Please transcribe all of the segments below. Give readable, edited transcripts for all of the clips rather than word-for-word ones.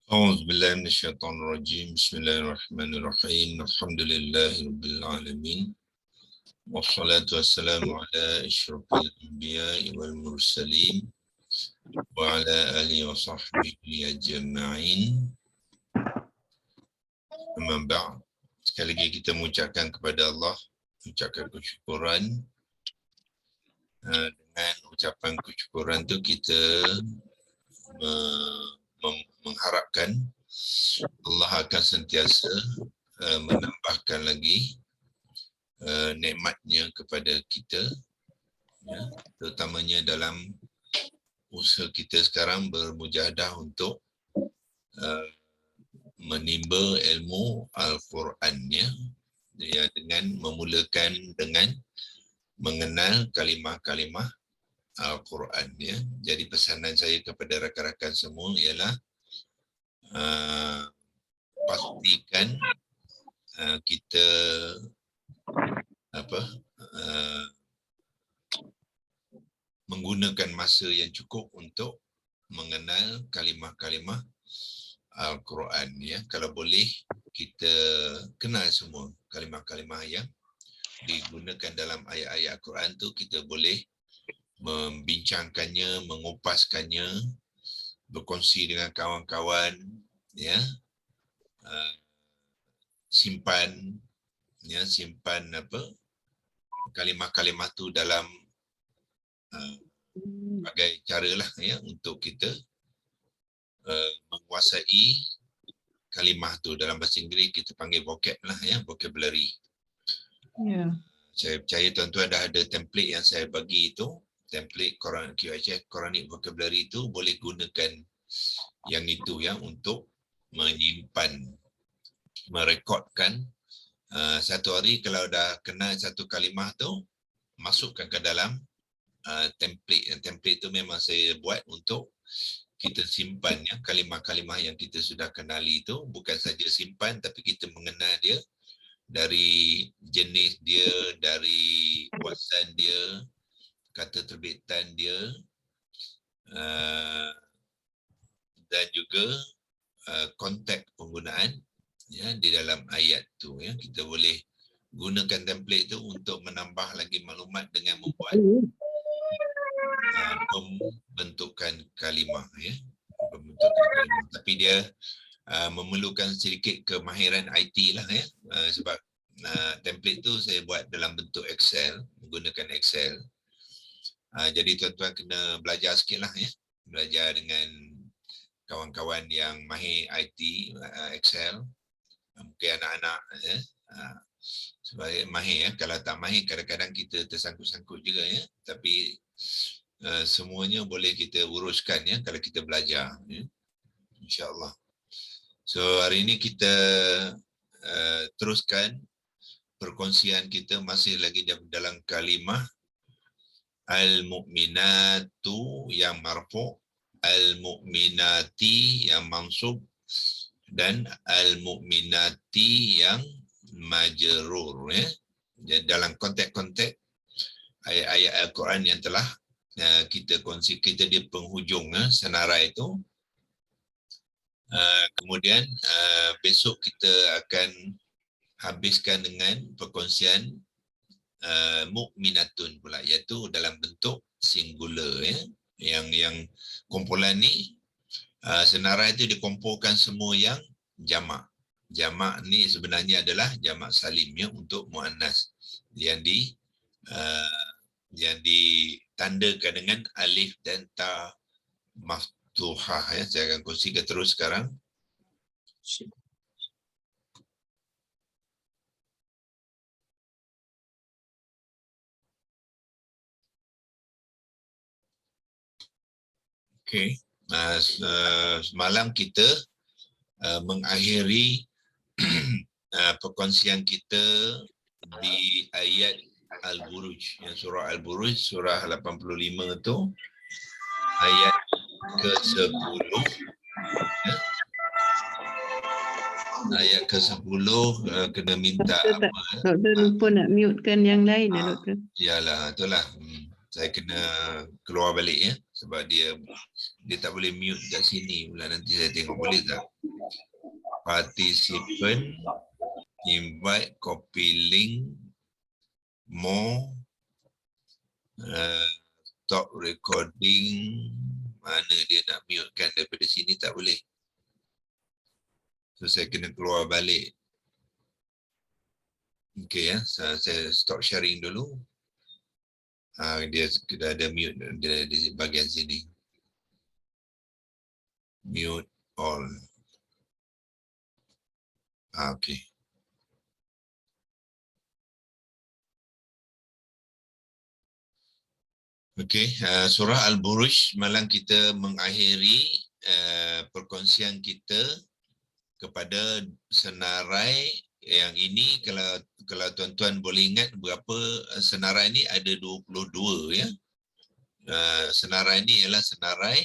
أعوذ بالله من الشيطان الرجيم. بسم الله الرحمن الرحيم. الحمد لله رب العالمين، والصلاة والسلام على أشرف الأنبياء والمرسلين وعلى آله وصحبه أجمعين. Amma ba'd. Sekali lagi kita mengucapkan kepada Allah, mengucapkan kesyukuran. Dengan ucapan kesyukuran tu kita mengharapkan Allah akan sentiasa menambahkan lagi nikmatnya kepada kita, ya, terutamanya dalam usaha kita sekarang bermujahadah untuk menimba ilmu Al-Quran, ya, dengan memulakan dengan mengenal kalimah-kalimah Al-Quran, ya. Jadi pesanan saya kepada rakan-rakan semua ialah pastikan kita menggunakan masa yang cukup untuk mengenal kalimah-kalimah Al-Quran, ya. Kalau boleh kita kenal semua kalimah-kalimah yang digunakan dalam ayat-ayat Al-Quran tu, kita boleh membincangkannya, mengupaskannya, berkongsi dengan kawan-kawan, ya, simpan kalimah-kalimah tu dalam bagai cara lah, ya, untuk kita menguasai kalimah tu. Dalam bahasa Inggeris kita panggil vocab lah, ya, vocabulary. Ya. Saya percaya tuan-tuan dah ada template yang saya bagi itu, template QHF Quranic Vocabulary itu. Boleh gunakan yang itu, ya, untuk menyimpan, merekodkan. Satu hari kalau dah kenal satu kalimah tu, masukkan ke dalam template. Template tu memang saya buat untuk kita simpan, ya, kalimah-kalimah yang kita sudah kenali itu. Bukan saja simpan, tapi kita mengenal dia dari jenis dia, dari kuasan dia, kata terbitan dia, dan juga konteks penggunaan, ya, di dalam ayat tu, ya. Kita boleh gunakan template tu untuk menambah lagi maklumat dengan membuat pembentukan kalimah, ya. Pembentukan kalimah. Tapi dia memerlukan sedikit kemahiran IT lah, ya. Sebab template tu saya buat dalam bentuk Excel, menggunakan Excel. Jadi tuan-tuan kena belajar sikit lah, ya. Belajar dengan kawan-kawan yang mahir IT, Excel. Mungkin anak-anak, ya, sebagai mahir, ya. Kalau tak mahir, kadang-kadang kita tersangkut-sangkut juga, ya. Tapi semuanya boleh kita uruskan, ya, kalau kita belajar, ya. InsyaAllah. So hari ini kita teruskan perkongsian kita masih lagi dalam kalimah Al-Mu'minatu yang marfu', Al-Mu'minati yang mansub, dan Al-Mu'minati yang majrur, ya. Jadi dalam konteks-konteks ayat-ayat Al-Quran yang telah kita kongsi, kita di penghujung senarai itu. Kemudian besok kita akan habiskan dengan perkongsian Mu'minatun pula, iaitu dalam bentuk singular, ya. Yang kumpulan ni senarai itu dikumpulkan semua yang jamak. Jamak ni sebenarnya adalah jamak salim, ya, untuk muannas yang ditandakan dengan alif dan ta maftuhah, ya. Saya akan kongsikan terus sekarang. Okey. Semalam kita mengakhiri perkongsian kita di ayat Al-Buruj, yang surah Al-Buruj, surah 85 itu, ayat ke-10, ya. Ayat ke-10 kena minta apa? Doktor lupa nak mutekan yang lain, doktor. Yalah, itulah. Saya kena keluar balik, ya. sebab dia tak boleh mute kat sini pula. Nanti saya tengok boleh tak. Participant invite copy link more stop recording. Mana dia nak mute kan, daripada sini tak boleh. So saya kena keluar balik. Okay ya, saya stop sharing dulu. Dia dah ada mute di bahagian sini. Mute all. Okay. Okey, surah Al-Buruj malam kita mengakhiri perkongsian kita kepada senarai yang ini. Kalau tuan-tuan boleh ingat berapa senarai ini, ada 22 ya. Senarai ini ialah senarai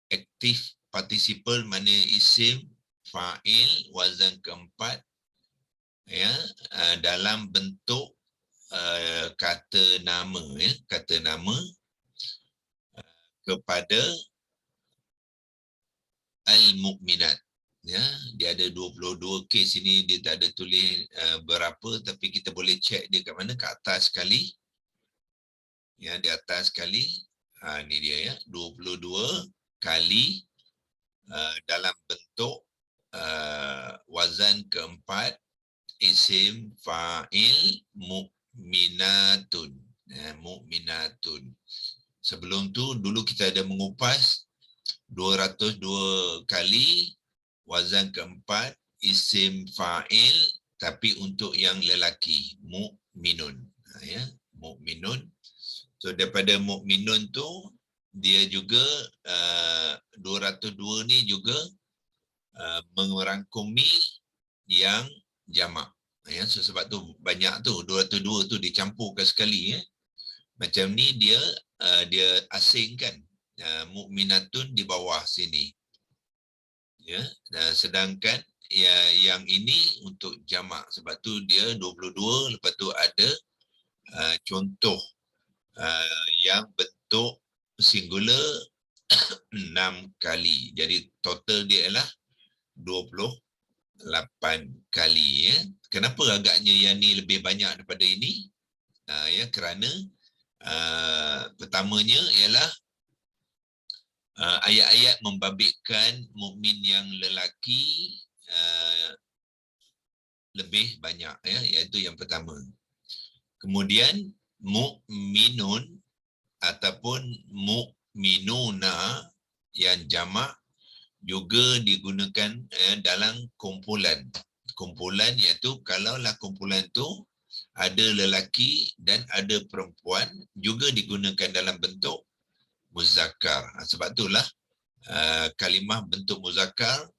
aktif participle, mana isim, fa'il, wazan keempat ya, dalam bentuk kata nama ya, kata nama kepada al-mukminat ya. Dia ada 22 kes ini, dia tak ada tulis berapa, tapi kita boleh cek dia kat mana, kat atas sekali ya, di atas sekali. Ni dia ya, 22 kali dalam bentuk wazan keempat, isim, fa'il, mukminatun ya, mukminatun. Sebelum tu dulu kita ada mengupas 202 kali wazan keempat, isim, fa'il, tapi untuk yang lelaki, mukminun ya, mukminun. So daripada mukminun tu dia juga 202 ni juga merangkumi yang jamak ya. So sebab tu banyak tu, 202 tu dicampurkan sekali ya. Macam ni dia asingkan mukminatun di bawah sini ya. Sedangkan yang ini untuk jamak, sebab tu dia 22. Lepas tu ada contoh yang bentuk singular 6 kali. Jadi total dia ialah 28 kali ya. Kenapa agaknya yang ni lebih banyak daripada ini? Ya, kerana pertamanya ialah ayat-ayat membabitkan mukmin yang lelaki lebih banyak ya, iaitu yang pertama. Kemudian mukminun ataupun mukminuna yang jamak juga digunakan dalam kumpulan. Kumpulan iaitu kalaulah kumpulan tu ada lelaki dan ada perempuan, juga digunakan dalam bentuk muzakkar. Sebab itulah kalimah bentuk muzakkar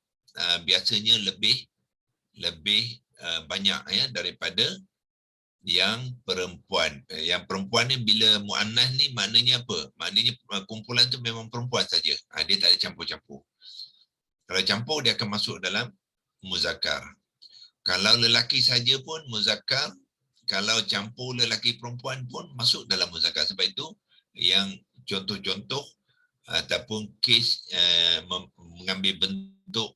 biasanya lebih banyak ya daripada yang perempuan. Yang perempuan ni bila muannas ni maknanya apa? Maknanya kumpulan tu memang perempuan saja. Dia tak ada campur-campur. Kalau campur dia akan masuk dalam muzakkar. Kalau lelaki saja pun muzakkar, kalau campur lelaki perempuan pun masuk dalam muzakkar. Sebab itu yang contoh-contoh ataupun kes mengambil bentuk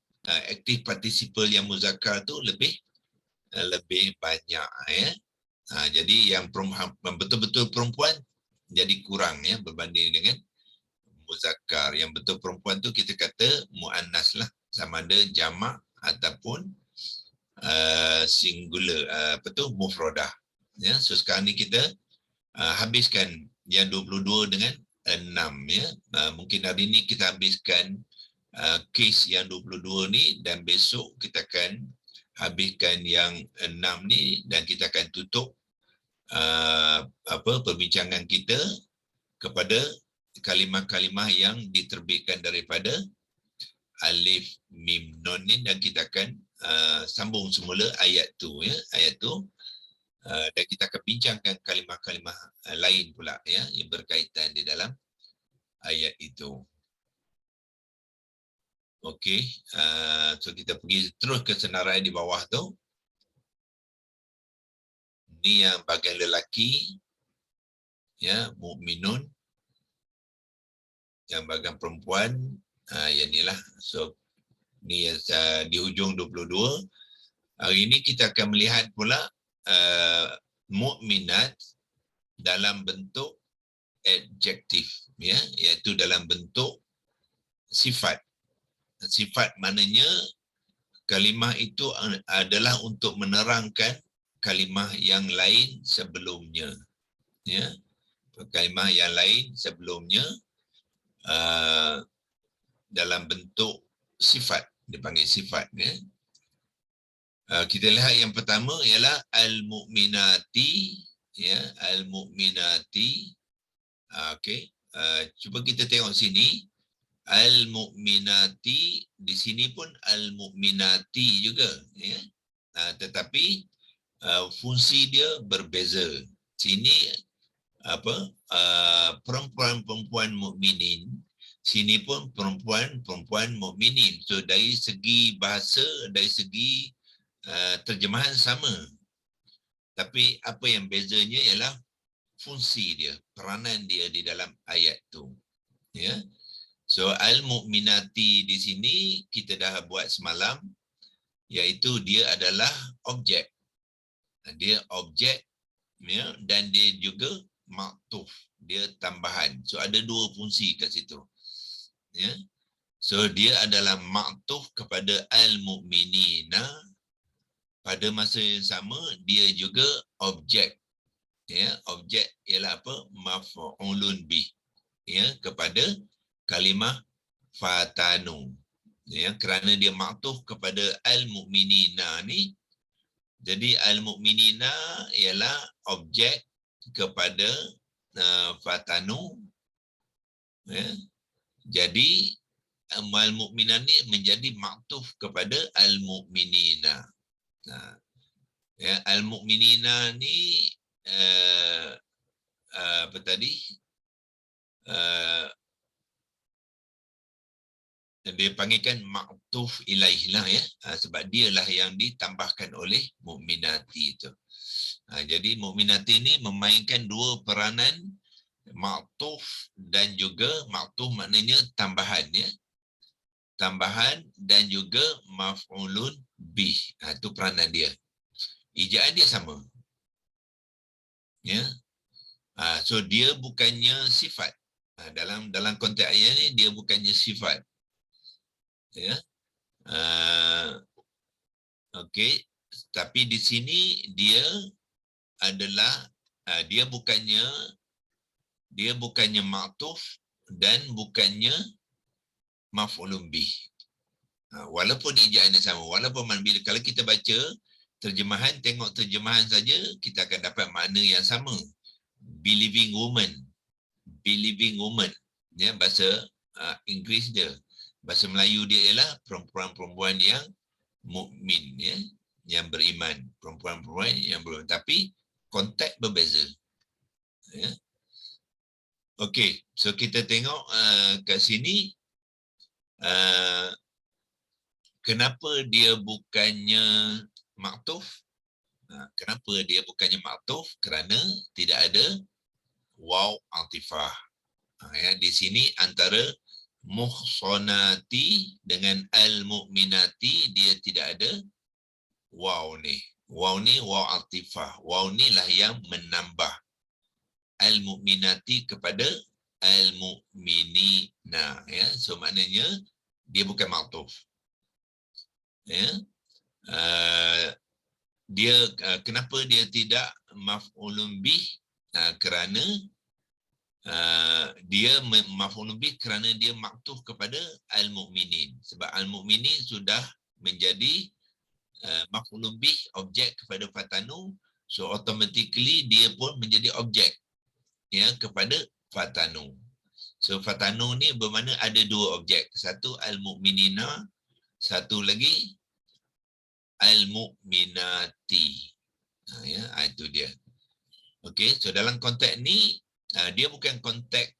aktif participle yang muzakkar tu lebih banyak ya. Jadi yang betul-betul perempuan jadi kurang ya berbanding dengan muzakkar. Yang betul perempuan tu kita kata muannas lah, sama ada jamak ataupun singular, mufradah ya. So sekarang ni kita habiskan yang 22 dengan 6 ya. Mungkin hari ni kita habiskan kes yang 22 ni, dan besok kita akan habiskan yang 6 ni, dan kita akan tutup perbincangan kita kepada kalimah-kalimah yang diterbitkan daripada alif mim nun ni, dan kita akan sambung semula ayat tu ya, ayat tu, dan kita akan bincangkan kalimah-kalimah lain pula ya yang berkaitan di dalam ayat itu. Okey, so kita pergi terus ke senarai di bawah tu. Ni yang bahagian lelaki ya, mukminun. yang bahagian perempuan, yang inilah. So, ni di hujung 22. Hari ini kita akan melihat pula mukminat dalam bentuk adjektif, ya, iaitu dalam bentuk sifat. Sifat maknanya kalimah itu adalah untuk menerangkan kalimah yang lain sebelumnya, ya. Kalimah yang lain sebelumnya dalam bentuk sifat, dipanggil sifat, ya. Kita lihat yang pertama ialah al-mu'minati, ya, al-mu'minati. Okey, cuba kita tengok sini, al-mu'minati, di sini pun al-mu'minati juga, ya. Tetapi fungsi dia berbeza. Sini perempuan-perempuan mukminin, sini pun perempuan-perempuan mukminin. So dari segi bahasa, dari segi terjemahan sama. Tapi apa yang bezanya ialah fungsi dia, peranan dia di dalam ayat tu. Ya. So al-mu'minati di sini kita dah buat semalam, iaitu dia adalah objek. Dia objek, ya, dan dia juga maktuf, dia tambahan. So ada dua fungsi kat situ. Ya. So dia adalah maktuf kepada al-mu'minina. Pada masa yang sama dia juga objek. Ya, objek ialah apa? Maf'ulun bih. Ya, kepada kalimah fatanu. Ya, kerana dia maktuf kepada al-mu'minina ni. Jadi al-mu'minina ialah objek kepada fatanu. Ya. Jadi al-mu'minan ni menjadi maktuf kepada al-mu'minina. Ya, al-mu'minina ni apa tadi? Dia panggilkan maktuf ilaih lah, ya. Sebab dialah yang ditambahkan oleh mukminati itu. Jadi mukminati ini memainkan dua peranan, maktuf dan juga maktuf maknanya tambahan, ya. Tambahan dan juga maf'ulun bih. Itu peranan dia. Ijaan dia sama. Ya. So dia bukannya sifat. Dalam konteks ayat ni dia bukannya sifat. Ya. Okey, tapi di sini dia adalah dia bukannya maktuf dan bukannya maf'ulun bih. Walaupun ijaan dia sama, walaupun bila kalau kita baca terjemahan, tengok terjemahan saja, kita akan dapat makna yang sama. Believing woman. Believing woman. Ya, bahasa Inggeris dia. Bahasa Melayu dia ialah perempuan-perempuan yang mukmin, ya, yang beriman. Perempuan-perempuan yang beriman. Tapi konteks berbeza. Ya. Okey, so kita tengok kat sini kenapa dia bukannya maktuf? Kenapa dia bukannya maktuf? Kerana tidak ada waw atifah. Ya, di sini antara muhsanati dengan al-mu'minati dia tidak ada waw ni. Waw ni waw atifah. Waw ni lah yang menambah al-mu'minati kepada al-mu'minina. Ya, so maknanya dia bukan maktuf. Ya. Dia kenapa dia tidak maf'ulun bih? Kerana dia maf'ulun bih kerana dia maktuf kepada al-mu'minin. Sebab al-mu'minin sudah menjadi maf'ulun bih, objek kepada fatanu, so automatically dia pun menjadi objek, ya, kepada fatanu. So fatanu ni bermakna ada dua objek, satu al-mu'minina, satu lagi al-mu'minati. Ya, itu dia. Okey, so dalam konteks ni dia bukan konteks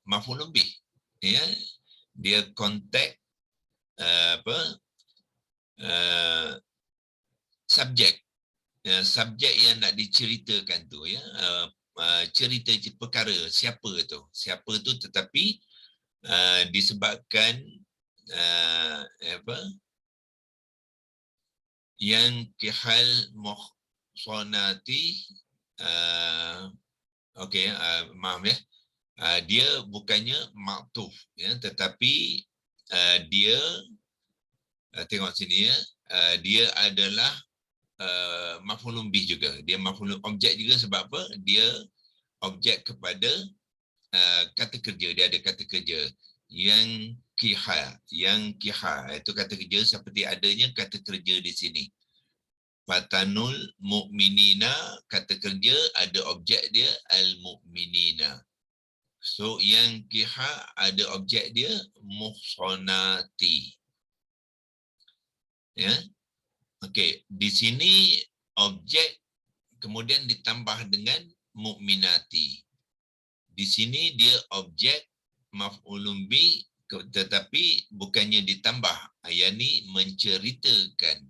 maf'ulun bih. Ya, dia konteks subjek. Subjek yang nak diceritakan tu, ya. Cerita perkara siapa tu? Siapa tu, tetapi disebabkan yang kihal muhsanati, maaf ya, dia bukannya maktuf ya, tetapi dia tengok sini ya, dia adalah maf'ulun bih juga. Dia maf'ulun objek juga sebab apa? Dia objek kepada kata kerja. Dia ada kata kerja yang kiha itu kata kerja seperti adanya kata kerja di sini. Fatanul mu'minina, kata kerja ada objek dia al-mu'minina. So yang kiha ada objek dia muhsanati. Ya. Okey, di sini objek kemudian ditambah dengan mukminati. Di sini dia objek maf'ulun bi tetapi bukannya ditambah, yakni menceritakan,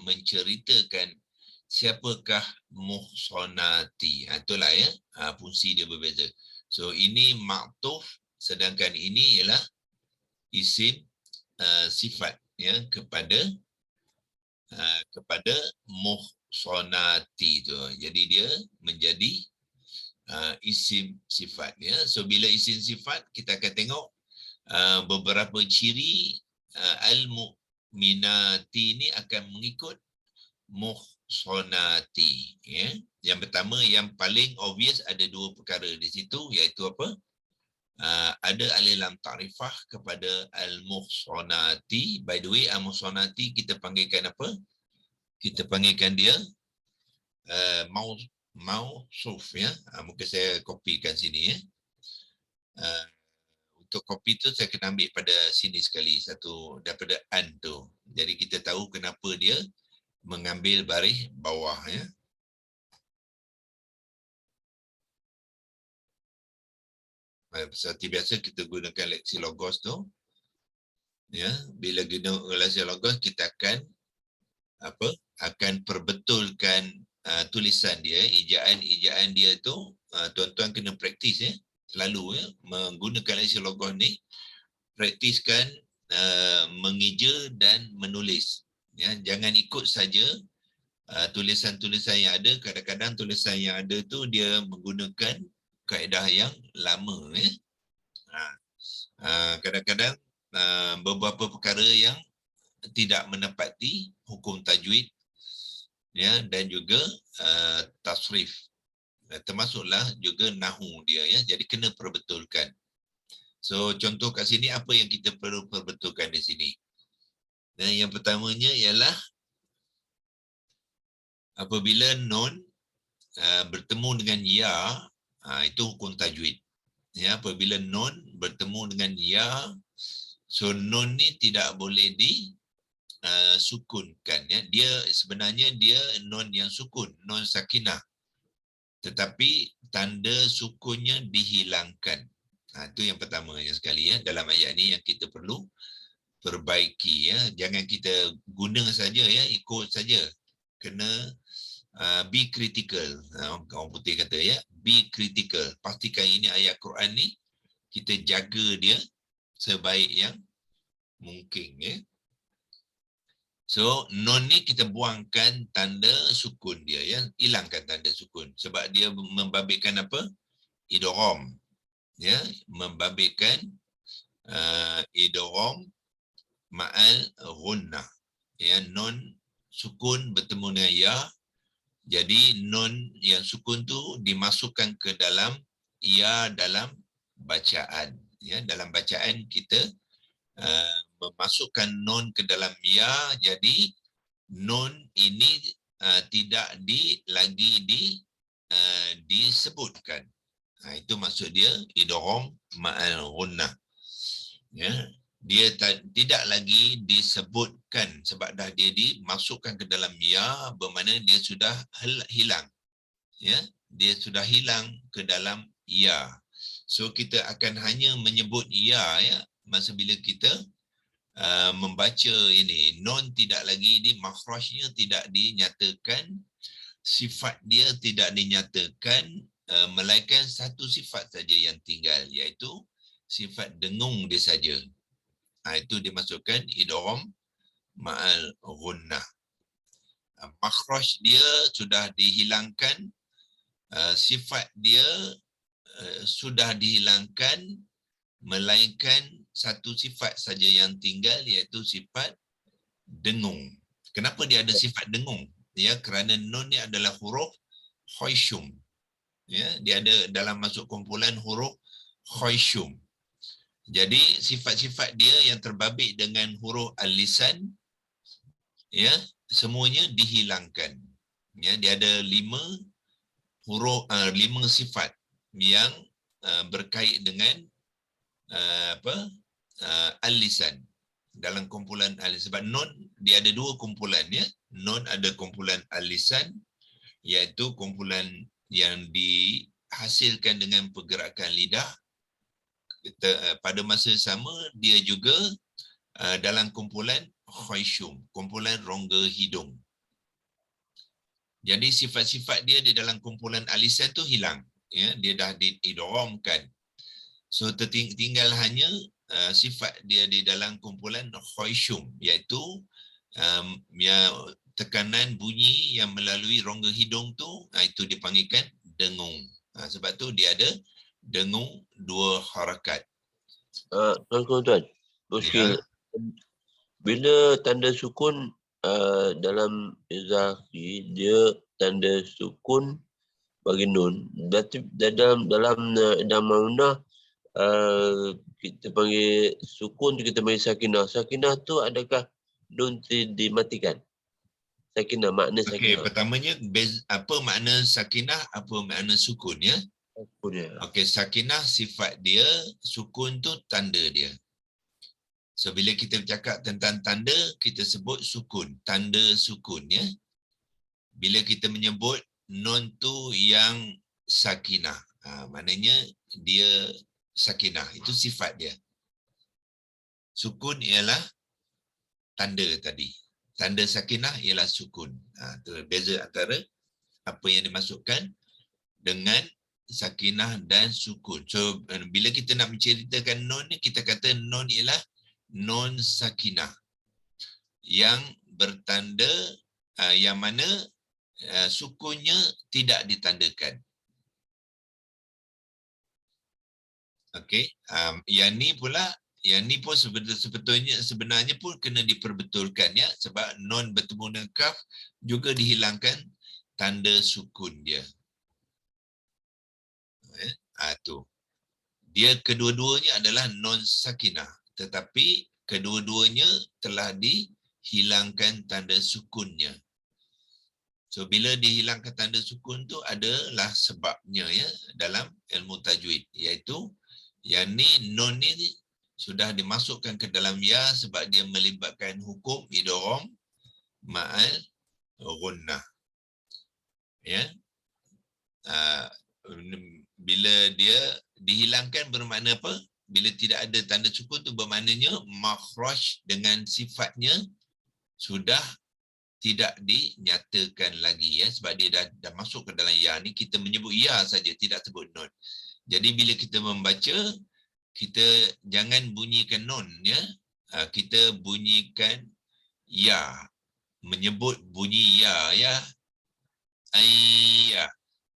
menceritakan siapakah muhsanati. Itulah ya, fungsi dia berbeza. So ini maktuf, sedangkan ini ialah isim sifat ya kepada muhsanati tu. Jadi dia menjadi isim sifat ya. So bila isim sifat kita akan tengok beberapa ciri al-mu'minati ni akan mengikut muhsanati ya. Yang pertama, yang paling obvious, ada dua perkara di situ, iaitu apa? Ada alif lam ta'rifah kepada al-muhsanati. By the way, al-muhsanati kita panggilkan apa? Kita panggilkan dia mausuf ya. Mungkin saya kopikan sini ya. Untuk kopi tu saya kena ambil pada sini sekali, satu daripada an tu. Jadi kita tahu kenapa dia mengambil baris bawah ya. Seperti biasa kita gunakan leksi logos tu. Ya, bila guna leksi logos kita akan perbetulkan tulisan dia, ejaan dia tu. Tuan-tuan kena praktis ya, selalu ya, menggunakan leksi logos ni, praktiskan mengeja dan menulis ya. Jangan ikut saja tulisan-tulisan yang ada. Kadang-kadang tulisan yang ada tu dia menggunakan kaedah yang lama ya. Kadang-kadang beberapa perkara yang tidak menepati hukum tajwid ya, dan juga tasrif, termasuklah juga nahu dia ya. Jadi kena perbetulkan. So contoh kat sini apa yang kita perlu perbetulkan di sini. Dan yang pertamanya ialah apabila nun bertemu dengan ya, itu hukum tajwid. Ya, apabila nun bertemu dengan ya, so nun ni tidak boleh disukunkan ya. Dia sebenarnya dia nun yang sukun, nun sakinah. Tetapi tanda sukunnya dihilangkan. Itu yang pertamanya sekali ya. Dalam ayat ni yang kita perlu perbaiki ya. Jangan kita guna saja ya, ikut saja. Kena be critical. Orang putih kata ya, be critical. Pastikan ini ayat Quran ni kita jaga dia sebaik yang mungkin ya. So nun ni kita buangkan tanda sukun dia ya, hilangkan tanda sukun sebab dia membabitkan apa? Idgham. Ya, membabitkan idgham ma'al ghunnah. Ya, nun sukun bertemu dengan ya. Jadi nun yang sukun tu dimasukkan ke dalam ya dalam bacaan. Ya, dalam bacaan kita memasukkan nun ke dalam ya. Jadi nun ini tidak lagi disebutkan. Itu maksud dia idgham ma'al ghunnah. Ya, dia tidak lagi disebutkan sebab dah dia dimasukkan ke dalam ya, bermakna dia sudah hilang. Ya, dia sudah hilang ke dalam ya. So kita akan hanya menyebut ya masa bila kita membaca ini. Nun tidak lagi makhrajnya tidak dinyatakan, sifat dia tidak dinyatakan, melainkan satu sifat saja yang tinggal, iaitu sifat dengung dia saja. Itu dimasukkan idgham ma'al ghunnah. Makhraj dia sudah dihilangkan, sifat dia sudah dihilangkan, melainkan satu sifat saja yang tinggal, iaitu sifat dengung. Kenapa dia ada sifat dengung? Ya, kerana nun ni adalah huruf khaishum. Ya, dia ada dalam masuk kumpulan huruf khaishum. Jadi sifat-sifat dia yang terbabit dengan huruf al-lisan, ya, semuanya dihilangkan. Ya, dia ada 5 sifat yang berkait dengan al-lisan dalam kumpulan al-lisan. Sebab nun dia ada 2 kumpulan, ya. Nun ada kumpulan al-lisan, iaitu kumpulan yang dihasilkan dengan pergerakan lidah. Pada masa sama dia juga dalam kumpulan khaishum, kumpulan rongga hidung. Jadi sifat-sifat dia di dalam kumpulan al-lisan tu hilang, ya, dia dah diidghamkan. So tinggal hanya sifat dia di dalam kumpulan khaishum, iaitu tekanan bunyi yang melalui rongga hidung tu, itu dipanggilkan dengung. Sebab tu dia ada dengung 2 harakat. Tuan-tuan, muskil. Bila tanda sukun dalam izafi, dia tanda sukun bagi nun. Berarti dalam ma'unah kita panggil sukun tu kita panggil sakinah. Sakinah tu adakah nun dimatikan? Sakinah, makna sakinah. Okey, pertamanya apa makna sakinah, apa makna sukun, ya? Okey, sakinah sifat dia, sukun tu tanda dia. So bila kita bercakap tentang tanda, kita sebut sukun, tanda sukun, ya. Bila kita menyebut nun tu yang sakinah, maknanya dia sakinah, itu sifat dia. Sukun ialah tanda tadi. Tanda sakinah ialah sukun. Itu beza antara apa yang dimasukkan dengan sakinah dan sukun. So bila kita nak menceritakan nun ni, kita kata nun ialah nun sakinah yang bertanda yang mana sukunnya tidak ditandakan. Okey, yang ni pun sebenarnya pun kena diperbetulkan, ya, sebab nun bertemu dengan kaf juga dihilangkan tanda sukun dia. Tu. Dia kedua-duanya adalah non sakinah, tetapi kedua-duanya telah dihilangkan tanda sukunnya. So bila dihilangkan tanda sukun tu adalah sebabnya, ya, dalam ilmu tajwid, iaitu yang ni nun ni sudah dimasukkan ke dalam ya sebab dia melibatkan hukum idgham ma'al ghunnah. Ya. Bila dia dihilangkan bermakna apa? Bila tidak ada tanda sukun tu bermaknanya makhraj dengan sifatnya sudah tidak dinyatakan lagi, ya, sebab dia dah masuk ke dalam ya ni, kita menyebut ya saja, tidak sebut nun. Jadi bila kita membaca, kita jangan bunyikan nun, ya. Kita bunyikan ya, menyebut bunyi ya, ya.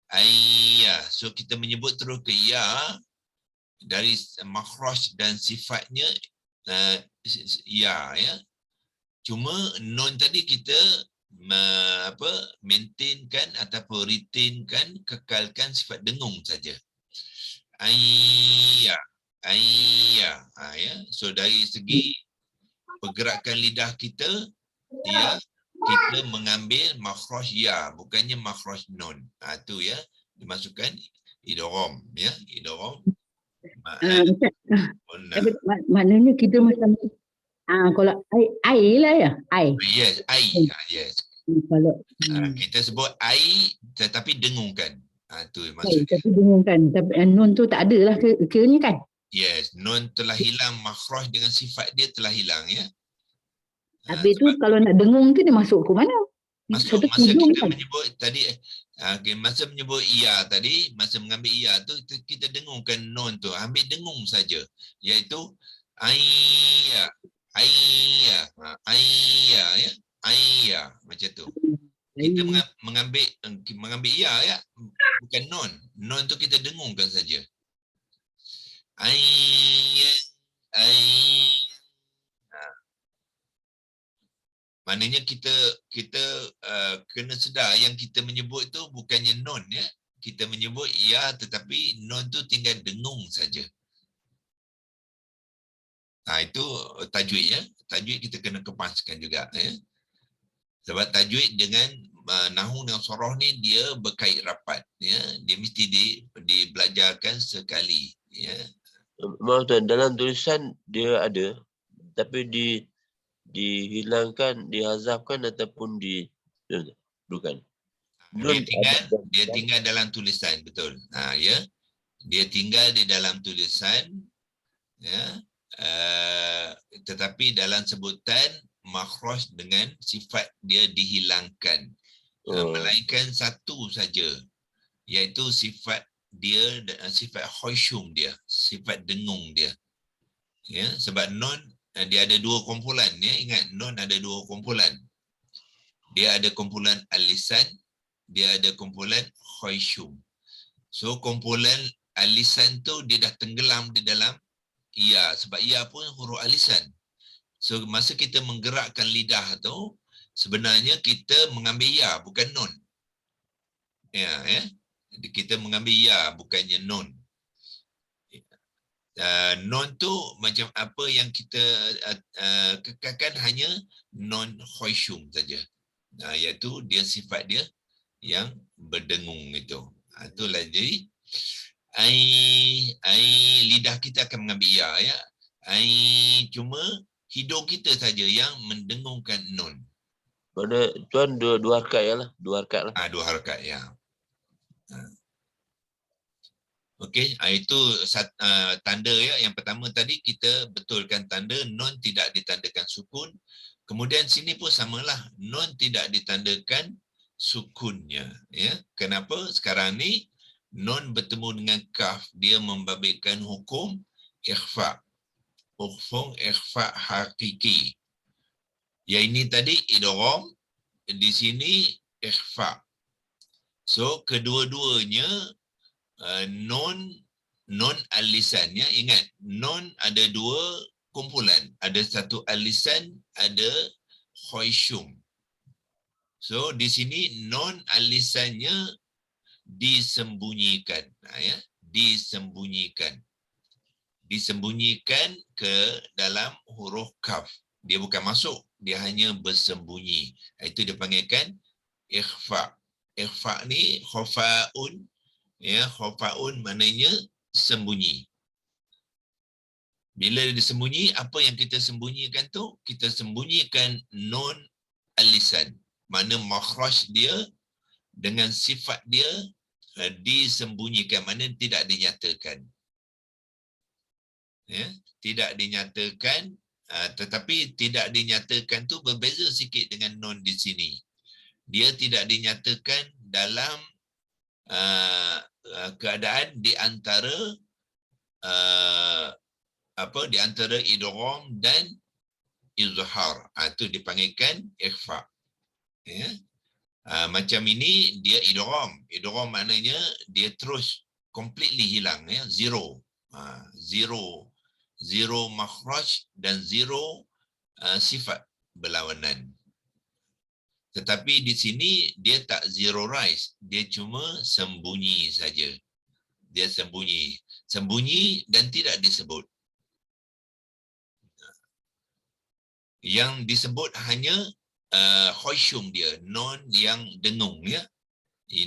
Ayya. So kita menyebut terus ke ya dari makhraj dan sifatnya ya, ya. Cuma nun tadi kita maintainkan ataupun retainkan, kekalkan sifat dengung saja. Ayya. Ya. So dari segi pergerakan lidah kita, ya, kita mengambil makhraj ya, bukannya makhraj nun. Itu, ya, dimasukkan idgham, ya, idgham. Maknanya kita macam kalau ai lah, ya, ai. Yes, ai. Yes. Kalau Kita sebut ai tetapi dengungkan. Itu maksudnya. tapi dengungkan, tapi nun tu tak adalah kiranya, kan? Yes, nun telah hilang, makhraj dengan sifat dia telah hilang, ya. Habis tu kalau nak dengung tu dia masuk ke mana? Masuk Satu masa hidung, kita kan? menyebut tadi Okay, masa menyebut ia tadi, masa mengambil ia tu kita dengungkan non tu, ambil dengung saja, iaitu ayya, ayya, ayya, ya, ayya, macam tu. Kita mengambil ia ya, bukan non. Non tu kita dengungkan saja. Ayya, ayya. Maknanya kita kena sedar yang kita menyebut tu bukannya non ya. Kita menyebut ya, tetapi non tu tinggal dengung saja. Itu tajwid ya. Tajwid kita kena kepaskan juga ya. Sebab tajwid dengan nahwu dengan soroh ni dia berkait rapat ya. Dia mesti dibelajarkan sekali ya. Maaf tuan, dalam tulisan dia ada, tapi dihilangkan, dihazafkan ataupun bukan. Dia tinggal dalam tulisan, betul. Ya. Dia tinggal di dalam tulisan ya. Tetapi dalam sebutan makhraj dengan sifat dia dihilangkan. Melainkan satu saja, iaitu sifat dia, sifat khusyum dia, sifat dengung dia. Ya, sebab non dia ada dua kumpulan ya. Ingat, non ada dua kumpulan. Dia ada kumpulan al-lisan, dia ada kumpulan khusyum. So kumpulan al-lisan tu dia dah tenggelam di dalam ia, sebab ia pun huruf al-lisan. So masa kita menggerakkan lidah tu sebenarnya kita mengambil ya, bukan non. Ya. Kita mengambil ya, bukannya non. Non tu macam apa yang kita kekalkan hanya non khusyum saja. Iaitu dia sifat dia yang berdengung itu. Itulah jadi lidah kita akan mengambil ya. Cuma hidung kita saja yang mendengungkan non. Pada tuan dua harakat ya lah, dua harakat lah. Dua harakat ya. Okey, itu tanda ya. Yang pertama tadi kita betulkan tanda non tidak ditandakan sukun. Kemudian sini pun samalah, non tidak ditandakan sukunnya ya. Kenapa? Sekarang ni non bertemu dengan kaf, dia membabitkan hukum ikhfa. Hukum ikhfa hakiki. Yang ini tadi idgham, di sini ikhfa. So kedua-duanya non al-lisan ya. Ingat, non ada dua kumpulan, ada satu al-lisan, ada khusyum. So di sini non al-lisannya disembunyikan ya, disembunyikan ke dalam huruf kaf. Dia bukan masuk, dia hanya bersembunyi. Itu dipanggilkan ikhfa. Ikhfa ni khafaun ya, khafaun maknanya sembunyi. Bila disembunyi, apa yang kita sembunyikan tu? Kita sembunyikan non al-lisan. Mana makhraj dia dengan sifat dia disembunyikan, mana tidak dinyatakan. Ya, tidak dinyatakan, tetapi tidak dinyatakan tu berbeza sikit dengan non di sini. Dia tidak dinyatakan dalam keadaan di antara di antara idgham dan izhar. Itu dipanggilkan ikhfa. Ya. Macam ini dia idgham. Idgham maknanya dia terus completely hilang ya, zero. Zero makhraj dan zero sifat berlawanan. Tetapi di sini dia tak zerorize, dia cuma sembunyi saja. Dia sembunyi dan tidak disebut. Yang disebut hanya khusyum dia, non yang dengung ya.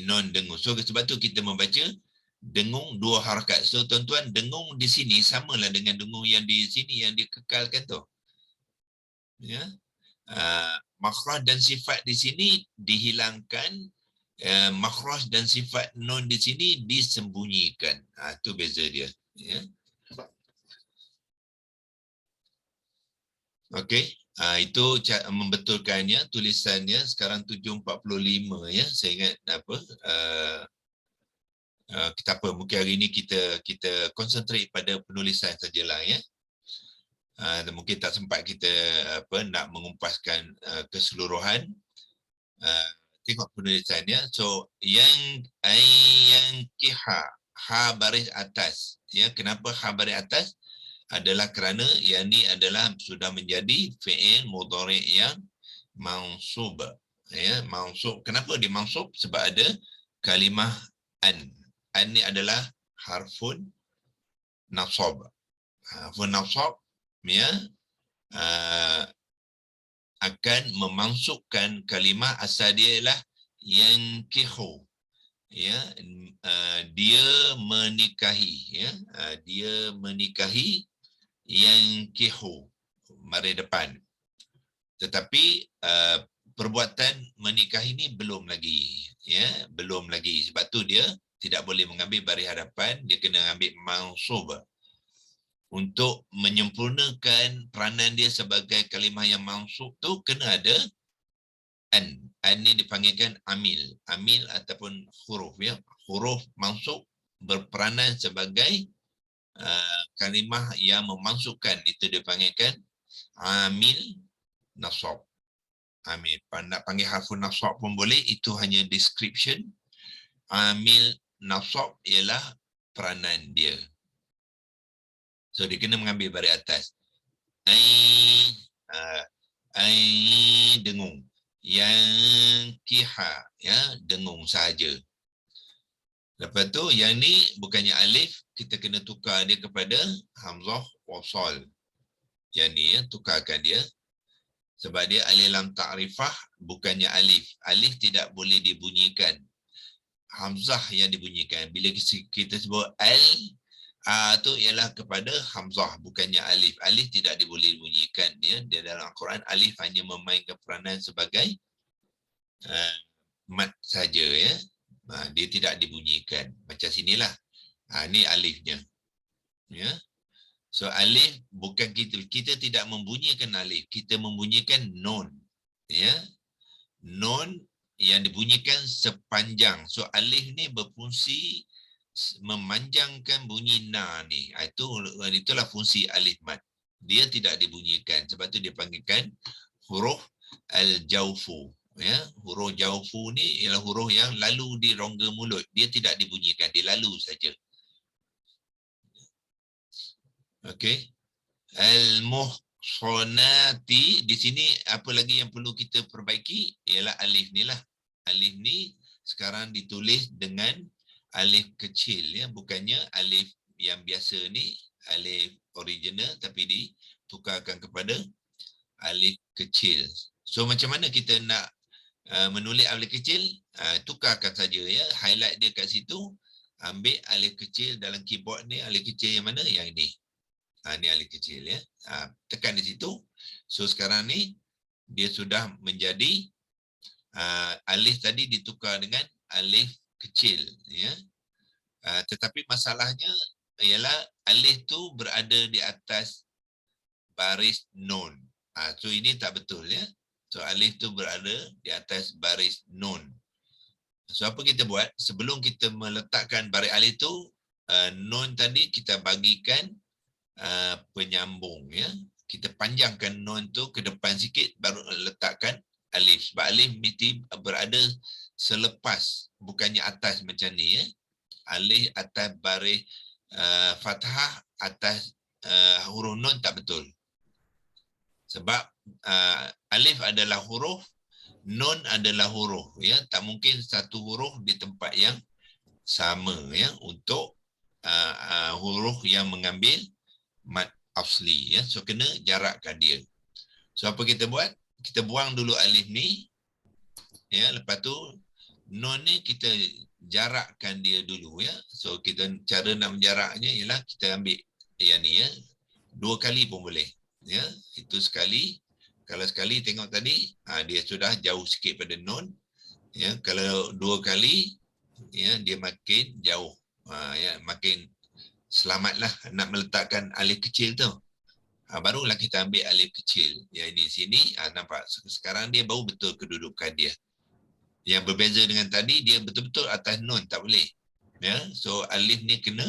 Non dengung. So sebab tu kita membaca dengung dua harakat. So tuan-tuan, dengung di sini samalah dengan dengung yang di sini yang dikekalkan tu. Ya. Makhraj dan sifat di sini dihilangkan, makhraj dan sifat non di sini disembunyikan. Itu beza dia. Ya. Okey, Itu membetulkannya, tulisannya sekarang 7.45 ya. Saya ingat apa? Kita apa? Mungkin hari ini kita concentrate pada penulisan sajalah ya. Mungkin tak sempat kita nak mengumpaskan keseluruhan. Tengok penulisannya. So yang kiha, ha baris atas. Ya, kenapa ha baris atas? Adalah kerana yang ni adalah sudah menjadi fi'il mudhari' yang mansub. Ya, mansub. Kenapa dia mansub? Sebab ada kalimah an. An ni adalah harfun nasab. Harfun nasab ya, akan memansubkan kalimah asal dia ialah yang kihu. Ya, dia menikahi ya, dia menikahi yang kihu mari depan, tetapi perbuatan menikahi ni belum lagi ya, belum lagi. Sebab tu dia tidak boleh mengambil baris hadapan, dia kena ambil mansub untuk menyempurnakan peranan dia sebagai kalimah yang mansub tu. Kena ada an. An ni dipanggilkan amil. Amil ataupun huruf ya. Huruf mansub berperanan sebagai kalimah yang memansubkan. Itu dipanggilkan amil nasab. Amil. Nak panggil harfun nasab pun boleh. Itu hanya description. Amil nasab ialah peranan dia. So dia kena mengambil baris atas. Ai dengung. Yang kiha ya, dengung sahaja. Lepas tu yang ni bukannya alif, kita kena tukar dia kepada hamzah wasal. Yang ni ya, tukarkan dia. Sebab dia alif lam ta'rifah, bukannya alif. Alif tidak boleh dibunyikan. Hamzah yang dibunyikan. Bila kita sebut tu ialah kepada hamzah, bukannya alif. Alif tidak boleh dibunyikan ya. Dia dalam Al-Quran alif hanya memainkan peranan sebagai mat saja ya. Dia tidak dibunyikan. Macam sinilah. Ni alifnya. Ya. So alif bukan kita tidak membunyikan alif, kita membunyikan nun. Ya. Nun yang dibunyikan sepanjang. So alif ni berfungsi memanjangkan bunyi na ni. Itulah fungsi alif mat. Dia tidak dibunyikan. Sebab tu dia panggilkan huruf al-jawfu. Ya, huruf jawfu ni ialah huruf yang lalu di rongga mulut. Dia tidak dibunyikan, dia lalu saja. Okey. Al-muhsanati, di sini apa lagi yang perlu kita perbaiki ialah alif ni lah. Alif ni sekarang ditulis dengan alif kecil ya, bukannya alif yang biasa ni, alif original, tapi ditukarkan kepada alif kecil. So macam mana kita nak menulis alif kecil? Tukarkan saja ya, highlight dia kat situ, ambil alif kecil dalam keyboard ni. Alif kecil yang mana? Yang ini. Ni alif kecil ya. Tekan di situ. So sekarang ni dia sudah menjadi alif tadi ditukar dengan alif kecil ya. Tetapi masalahnya ialah alif tu berada di atas baris nun. So ini tak betul ya. So alif tu berada di atas baris nun. So apa kita buat? Sebelum kita meletakkan baris alif tu, nun tadi kita bagikan penyambung ya. Kita panjangkan nun tu ke depan sikit, baru letakkan alif. Sebab alif mesti berada selepas, bukannya atas macam ni ya. Alif atas baris fathah, atas huruf nun tak betul. Sebab alif adalah huruf, nun adalah huruf ya. Tak mungkin satu huruf di tempat yang sama ya untuk huruf yang mengambil mad asli ya. So kena jarakkan dia. So apa kita buat? Kita buang dulu alif ni ya, lepas tu nun ni kita jarakkan dia dulu ya. So kita cara nak menjaraknya ialah kita ambil yang ni ya. 2 kali pun boleh. Ya, itu sekali. Kalau sekali tengok tadi, dia sudah jauh sikit pada nun. Ya, kalau 2 kali, ya dia makin jauh. Ya, makin selamatlah nak meletakkan alif kecil tu. Barulah kita ambil alif kecil. Yang ini sini, nampak sekarang dia baru betul kedudukan dia. Yang berbeza dengan tadi, dia betul-betul atas nun, tak boleh. Ya, so alif ni kena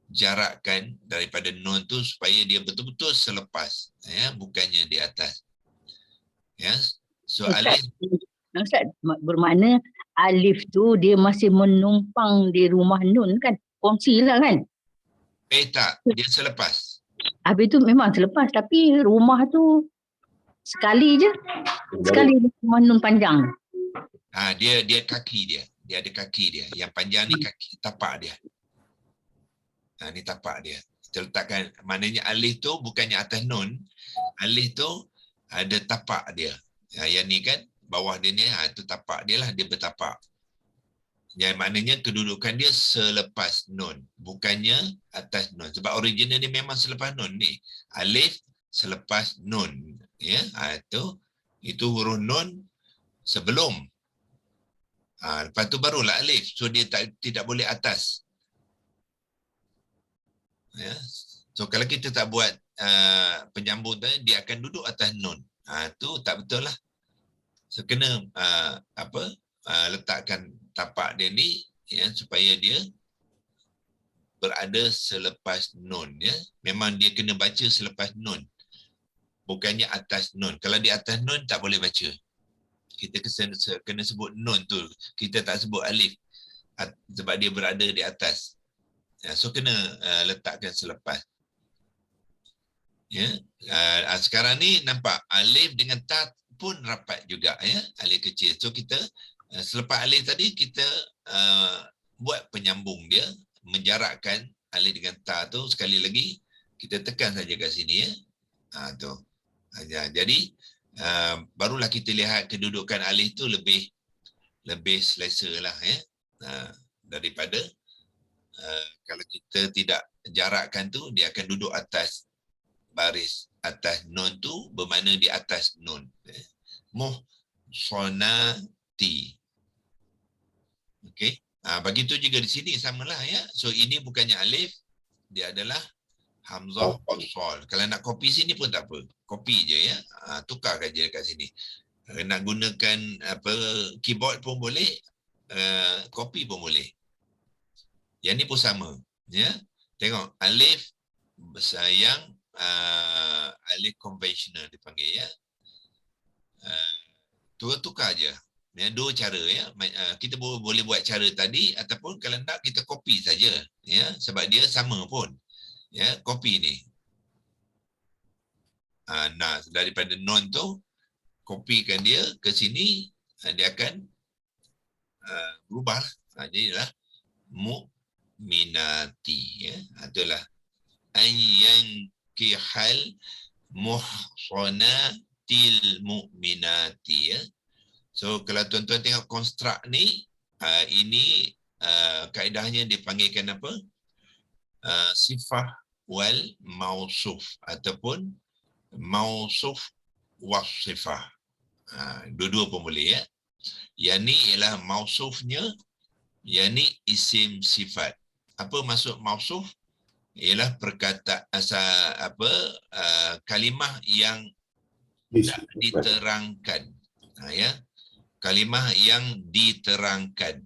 jarakkan daripada nun tu supaya dia betul-betul selepas, ya, bukannya di atas. Ya, so Ustaz, alif Ustaz, bermakna alif tu dia masih menumpang di rumah nun kan? Kongsilah kan? tak, dia selepas. Habis tu memang selepas tapi rumah tu sekali je. Sekali rumah nun panjang. Dia kaki dia. Dia ada kaki dia. Yang panjang ni kaki tapak dia. Ni tapak dia. Kita letakkan, maknanya alif tu bukannya atas nun. Alif tu ada tapak dia. Yang ni kan, bawah dia ni, tu tapak dia lah, dia bertapak. Yang maknanya kedudukan dia selepas nun. Bukannya atas nun. Sebab original dia memang selepas nun ni. Alif selepas nun. Ya, itu huruf nun sebelum. Lepas tu barulah alif. So dia tidak boleh atas. Ya. So kalau kita tak buat penyambung tadi, dia akan duduk atas nun. Tu tak betul lah. So kena letakkan tapak dia ni, ya, supaya dia berada selepas nun. Ya. Memang dia kena baca selepas nun. Bukannya atas nun. Kalau di atas nun tak boleh baca. Kita kena sebut nun tu. Kita tak sebut alif. Sebab dia berada di atas. Ya, so kena letakkan selepas. Ya. Sekarang ni nampak alif dengan ta pun rapat juga, ya, alif kecil. So kita selepas alif tadi kita buat penyambung dia, menjarakkan alif dengan ta tu sekali lagi kita tekan saja kat sini, ya. Tu. Jadi barulah kita lihat kedudukan alif tu lebih selesa lah, ya. Daripada kalau kita tidak jarakkan tu, dia akan duduk atas baris atas nun tu, bermakna di atas nun. Muhsanati. Okey. Begitu juga di sini samalah, ya. So ini bukannya alif, dia adalah hamzah wasal. Kalau nak copy sini pun tak apa. Copy je, ya. Tukarkan je kat sini. Nak gunakan keyboard pun boleh, copy pun boleh. Yang ni pun sama, ya. Tengok alif yang alif konvensional dipanggil, ya. Tukar je. Ya, dua cara, ya. Kita boleh buat cara tadi ataupun kalau nak kita copy saja, ya, sebab dia sama pun. Ya, copy ni. Nah, daripada non tu copykan dia ke sini, dia akan berubah. Jadilah mu'minati, ya. Itulah ayyan kihal muhsanatil mu'minati, ya. So kalau tuan-tuan tengok konstruk ni, ini kaedahnya dipanggilkan apa? Sifah wal mausuf ataupun mausuf wasifah. Dua-dua pun boleh, ya. Yang ni ialah mausufnya, yang ni isim sifat. Apa maksud mausuf? Ialah perkataan kalimah yang tak diterangkan. Ya. Kalimah yang diterangkan.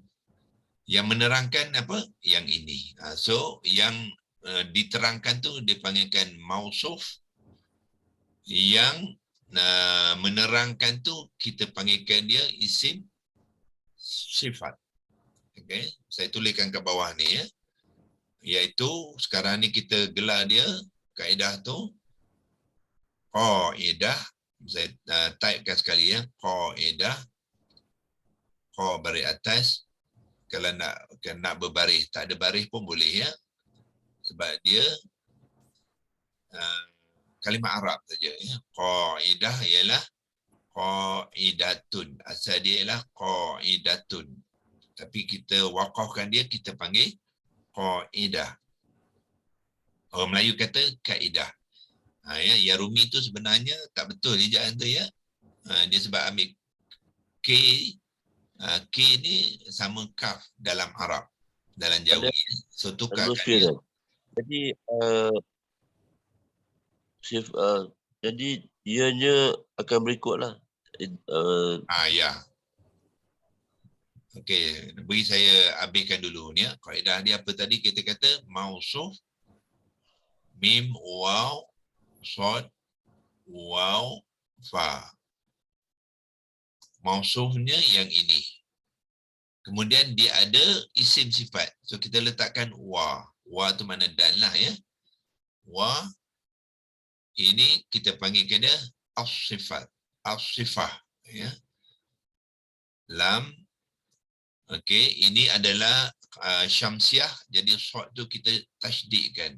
Yang menerangkan apa? Yang ini. So yang diterangkan tu dipanggilkan mausuf. Yang menerangkan tu kita panggilkan dia isim sifat. Okay. Saya tuliskan ke bawah ni, ya. Iaitu sekarang ni kita gelar dia kaedah tu qaidah. Saya typekan sekali, ya. Qaidah. Qa baris atas. Kalau nak berbaris, tak ada baris pun boleh, ya. Sebab dia kalimah Arab saja, ya. Qaidah ialah qaidatun. Asal dia ialah qaidatun. Tapi kita waqafkan dia, kita panggil qaidah. Orang Melayu kata kaedah. Ya, Yarumi tu sebenarnya tak betul ejaan tu, ya. Dia sebab ambil K. K ni sama kaf dalam Arab, dalam Jawi. So tukarkan dia. Jadi Jadi ianya akan berikutlah. Ya. Okey, beri saya habiskan dulu ni. Kaedah dia apa tadi? Kita kata mausuf, mim, waw, sod, waw, fa. Mausufnya yang ini. Kemudian dia ada isim sifat. So kita letakkan wa. Wa tu mana dan lah ya. Wa ini kita panggilkan dia as-sifat. As-sifah ya. Lam. Okey, ini adalah syamsiah, jadi sod tu kita tasydidkan.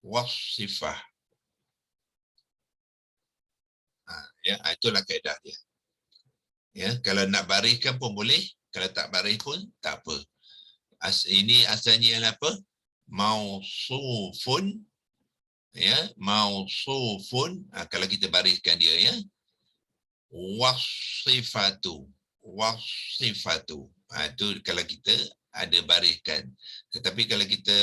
Was-sifah. Ya, itulah kaedah dia. Ya, kalau nak bariskan pun boleh, kalau tak baris pun tak apa. Ini asalnya ialah apa? Mausufun. Ya, mausufun. Kalau kita bariskan dia ya. Wasifatu. Wasifatu. Itu kalau kita ada bariskan. Tetapi kalau kita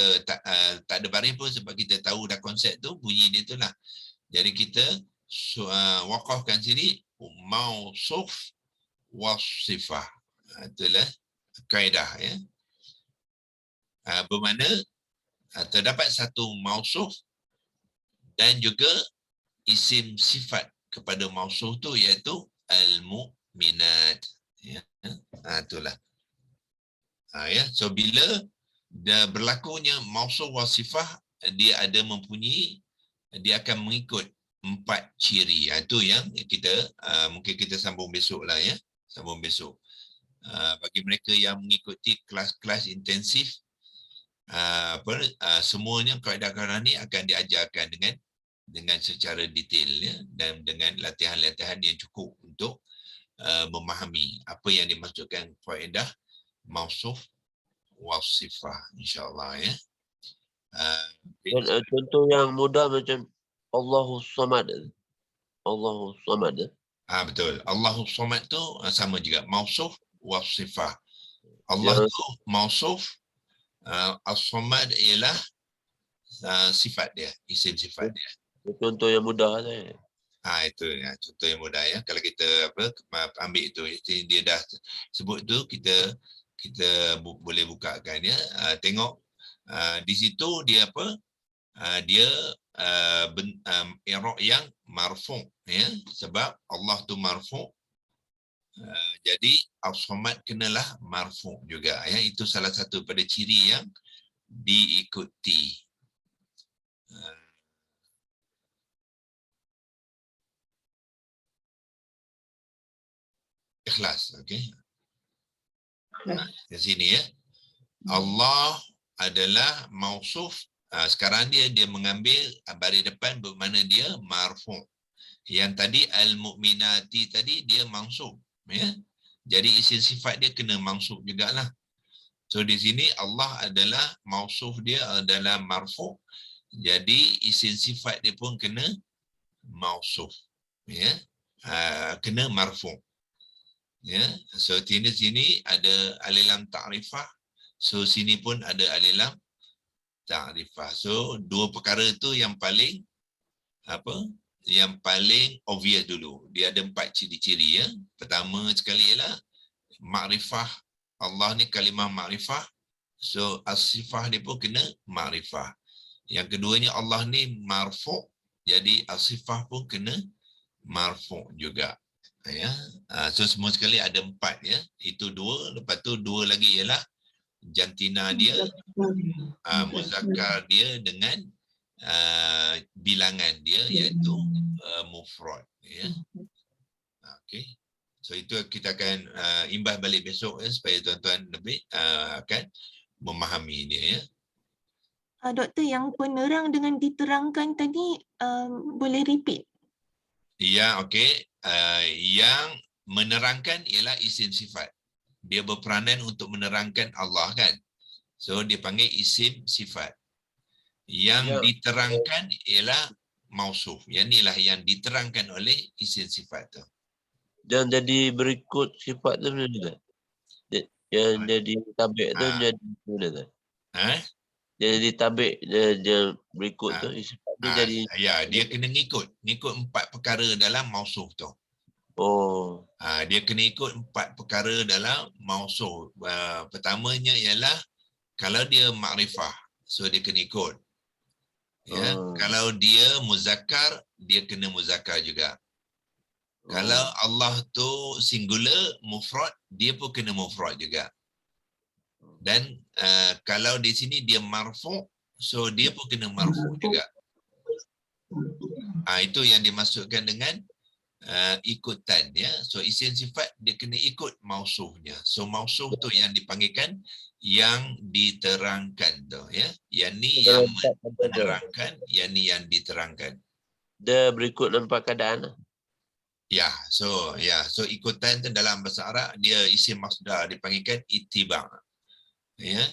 tak ada baris pun sebab kita tahu dah konsep tu, bunyi dia tu lah. Jadi kita waqafkan sini mausuf wasifah. Itulah kaedah ya. Bermakna terdapat satu mausuf dan juga isim sifat kepada mausuf tu iaitu al-mu'minat. Ya. Itulah. Ya. So bila dia berlakunya mausuf wasifah, dia ada mempunyai, dia akan mengikut 4 ciri. Itu yang kita mungkin kita sambung besok lah ya. Sambung besok. Bagi mereka yang mengikuti kelas-kelas intensif, semuanya kaedah-kaedah ni akan diajarkan dengan secara detail ya, dan dengan latihan-latihan yang cukup untuk memahami apa yang dimaksudkan faedah mausuf wasifah, insya-Allah ya. Dan contoh yang mudah macam Allahus Samad. Allahus Samad. Betul. Allahus Samad tu sama juga mausuf wasifah. Allah tu mausuf, as-samad ialah sifat dia, isim sifat dia. Contoh yang mudah saya. Itu ya, contoh yang mudah ya. Kalau kita ambil itu, dia dah sebut tu, kita boleh bukakan ya. Tengok di situ dia apa? Dia i'rab yang marfu' ya, sebab Allah tu marfu'. Jadi as-samad kenalah marfu' juga ya. Itu salah satu pada ciri yang diikuti. Ikhlas, okey. Di sini ya. Allah adalah mausuf. Sekarang dia mengambil baris depan bermakna dia marfu'. Yang tadi al-mu'minati tadi dia mausuf ya. Jadi isim sifat dia kena mausuf jugalah. So di sini Allah adalah mausuf, dia adalah marfu'. Jadi isim sifat dia pun kena mausuf ya. Kena marfu'. Ya, so sini ada alilam ta'rifah. So sini pun ada alilam ta'rifah. So dua perkara tu yang paling yang paling obvious dulu. Dia ada 4 ciri-ciri ya. Pertama sekali ialah makrifah. Allah ni kalimah makrifah. So as-sifah dia pun kena makrifah. Yang keduanya Allah ni marfu'. Jadi as-sifah pun kena marfu' juga. Ya, so semua sekali ada 4 ya. Itu 2, lepas tu 2 lagi ialah jantina dia, muzakkar dia dengan bilangan dia iaitu mufrad ya. Okey. So itu kita akan imbas balik besok ya, supaya tuan-tuan lebih akan memahami dia ya. Doktor, yang penerang dengan diterangkan tadi boleh repeat? Ya, okey. Yang menerangkan ialah isim sifat. Dia berperanan untuk menerangkan Allah kan. So dia panggil isim sifat. Yang diterangkan ialah mausuf. Yang inilah yang diterangkan oleh isim sifat tu. Dan jadi berikut sifat tu macam mana? Yang jadi tabik tu jadi mana tu? Jadi tabik dia berikut tu sifat Dia jadi Ya, dia kena ngikut 4 perkara dalam mausuf tu. oh. Dia kena ikut 4 perkara dalam mausuf. Pertamanya ialah kalau dia makrifah, so dia kena ikut. Ya, kalau dia muzakkar, dia kena muzakkar juga. Kalau Allah tu singular, mufrad, dia pun kena mufrad juga. Dan kalau di sini dia marfu', so dia pun kena marfu' juga. Itu yang dimaksudkan dengan ikutan, ya. So isim sifat dia kena ikut mausufnya. So mausuf tu yang dipanggilkan yang diterangkan tu, ya. Yang ni yang menerangkan, yang ni yang diterangkan. Dia berikut dalam 4 keadaan. Ya, so ikutan tu dalam bahasa Arab dia isim masdar dipanggilkan ittiba'. Ya.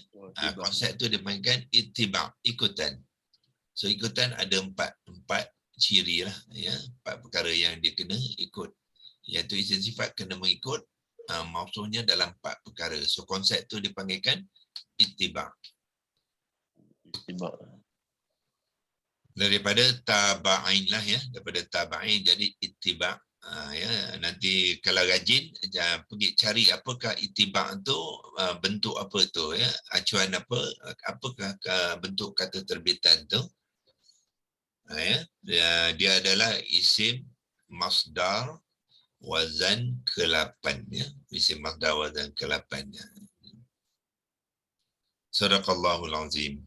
Konsep tu dipanggilkan ittiba', ikutan. So ikutan ada empat ciri lah, ya, 4 perkara yang dia kena ikut. Iaitu isim sifat kena mengikut mausufnya dalam 4 perkara. So konsep tu dipanggilkan ittiba'. Daripada taba'in lah, ya, daripada taba'in jadi ittiba'. Ya, nanti kalau rajin pergi cari apakah ittiba' tu, bentuk apa tu, ya, acuan apakah bentuk kata terbitan tu. Ya, dia adalah isim masdar wazan ke-8, ya. Isim masdar wazan ke-8. Sadaqallahul azim.